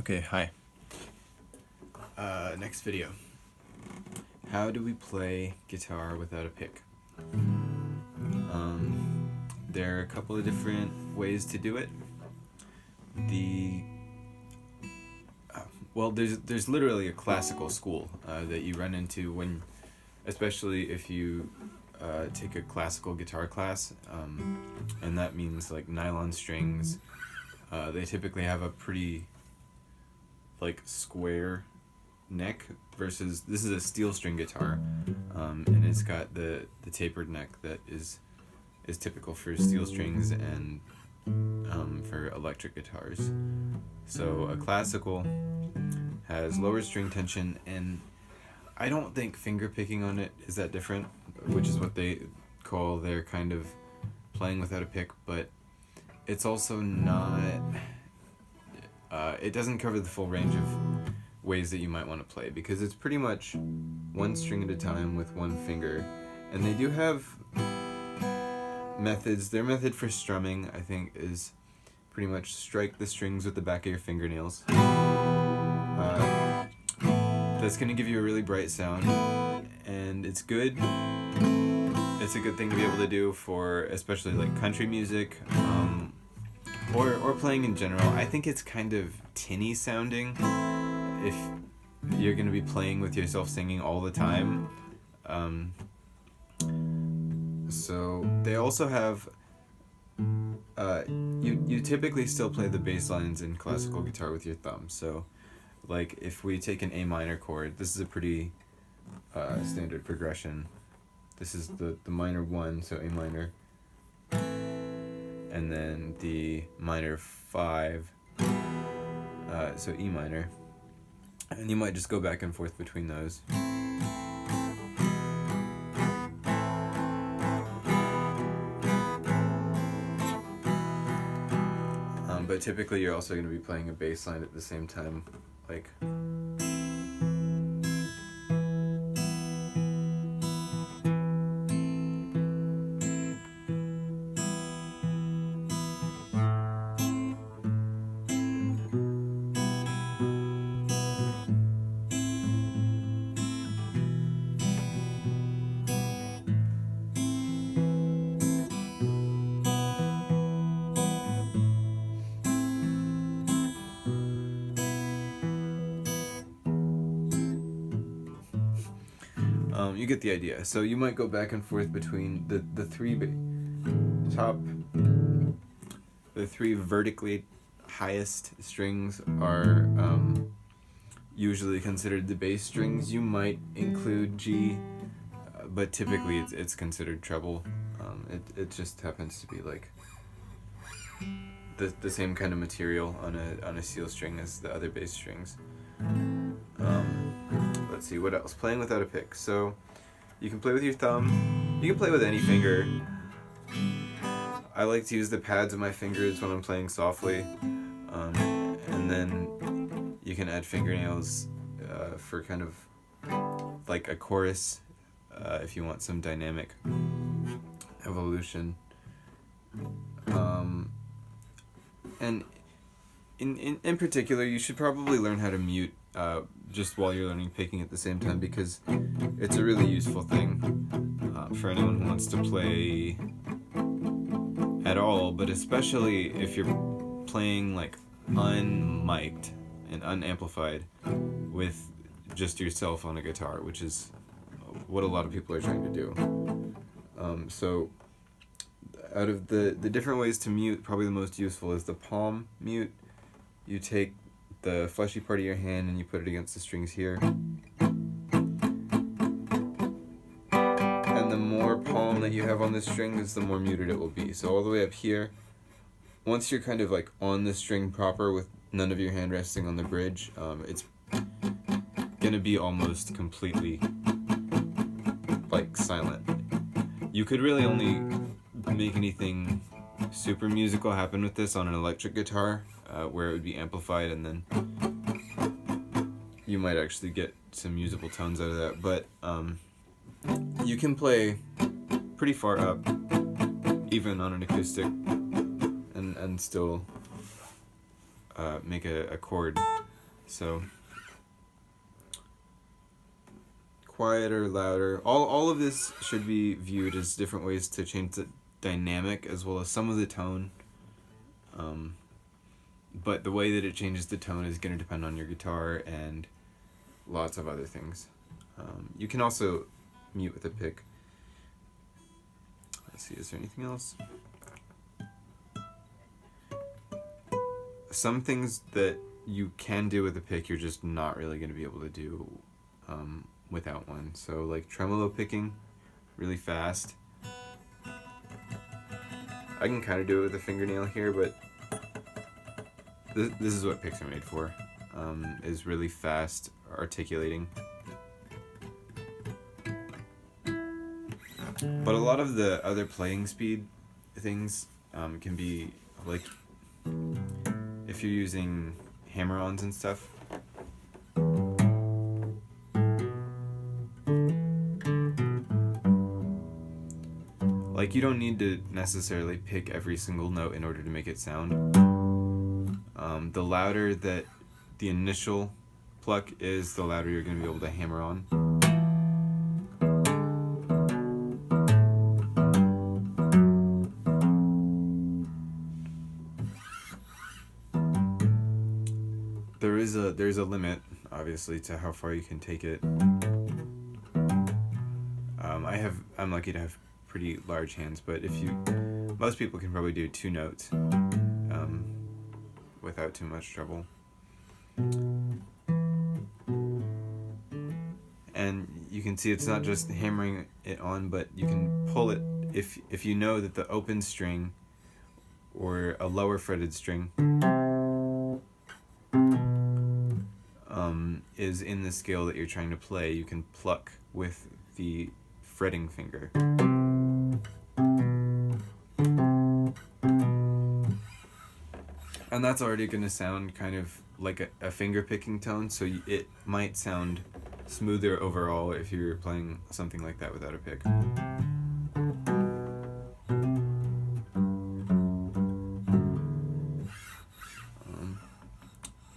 Okay, hi. Next video. How do we play guitar without a pick? There are a couple of different ways to do it. There's literally a classical school that you run into when, especially if you take a classical guitar class, and that means like nylon strings. They typically have a pretty square neck versus this is a steel string guitar, and it's got the tapered neck that is typical for steel strings and for electric guitars. So a classical has lower string tension, and I don't think finger picking on it is that different, which is what they call their kind of playing without a pick, but it's also not it doesn't cover the full range of ways that you might want to play, because it's pretty much one string at a time with one finger. And they do have methods. Their method for strumming, I think, is pretty much strike the strings with the back of your fingernails. That's going to give you a really bright sound, and it's good. It's a good thing to be able to do for especially like country music, or playing in general. I think it's kind of tinny sounding if you're going to be playing with yourself singing all the time. So they also have you typically still play the bass lines in classical guitar with your thumb. So like if we take an A minor chord, this is a pretty standard progression. This is the minor 1, so A minor, and then the minor 5, so E minor, and you might just go back and forth between those. But typically you're also going to be playing a bass line at the same time, like. You get the idea. So you might go back and forth between the three vertically highest strings are usually considered the bass strings. You might include G, but typically it's considered treble. It just happens to be like the same kind of material on a steel string as the other bass strings. Let's see, what else? Playing without a pick. So you can play with your thumb. You can play with any finger. I like to use the pads of my fingers when I'm playing softly. And then you can add fingernails for kind of like a chorus if you want some dynamic evolution. And in particular, you should probably learn how to mute just while you're learning picking at the same time, because it's a really useful thing for anyone who wants to play at all, but especially if you're playing like unmiked and unamplified with just yourself on a guitar, which is what a lot of people are trying to do. So out of the different ways to mute, probably the most useful is the palm mute. You take the fleshy part of your hand and you put it against the strings here. And the more palm that you have on the strings, the more muted it will be. So all the way up here, once you're kind of like on the string proper with none of your hand resting on the bridge, it's gonna be almost completely like silent. You could really only make anything super musical happen with this on an electric guitar, where it would be amplified, and then you might actually get some usable tones out of that. But you can play pretty far up even on an acoustic and still make a chord So quieter, louder. All of this should be viewed as different ways to change the dynamic as well as some of the tone. But the way that it changes the tone is going to depend on your guitar and lots of other things. You can also mute with a pick. Let's see, is there anything else? Some things that you can do with a pick, you're just not really going to be able to do without one. So like tremolo picking, really fast. I can kind of do it with a fingernail here, but this is what picks are made for, is really fast articulating. But a lot of the other playing speed things can be like, if you're using hammer-ons and stuff, like you don't need to necessarily pick every single note in order to make it sound. The louder that the initial pluck is, the louder you're going to be able to hammer on. There's a limit, obviously, to how far you can take it. I'm lucky to have pretty large hands, but most people can probably do 2 notes without too much trouble. And you can see it's not just hammering it on, but you can pull it if you know that the open string or a lower fretted string is in the scale that you're trying to play, you can pluck with the fretting finger. And that's already going to sound kind of like a finger picking tone, so it might sound smoother overall if you're playing something like that without a pick.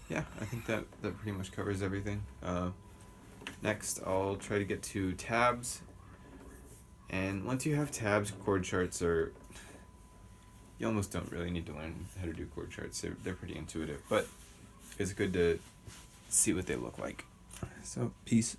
Yeah, I think that pretty much covers everything. Next, I'll try to get to tabs. And once you have tabs, chord charts are... You almost don't really need to learn how to do chord charts. They're pretty intuitive, but it's good to see what they look like. So, peace.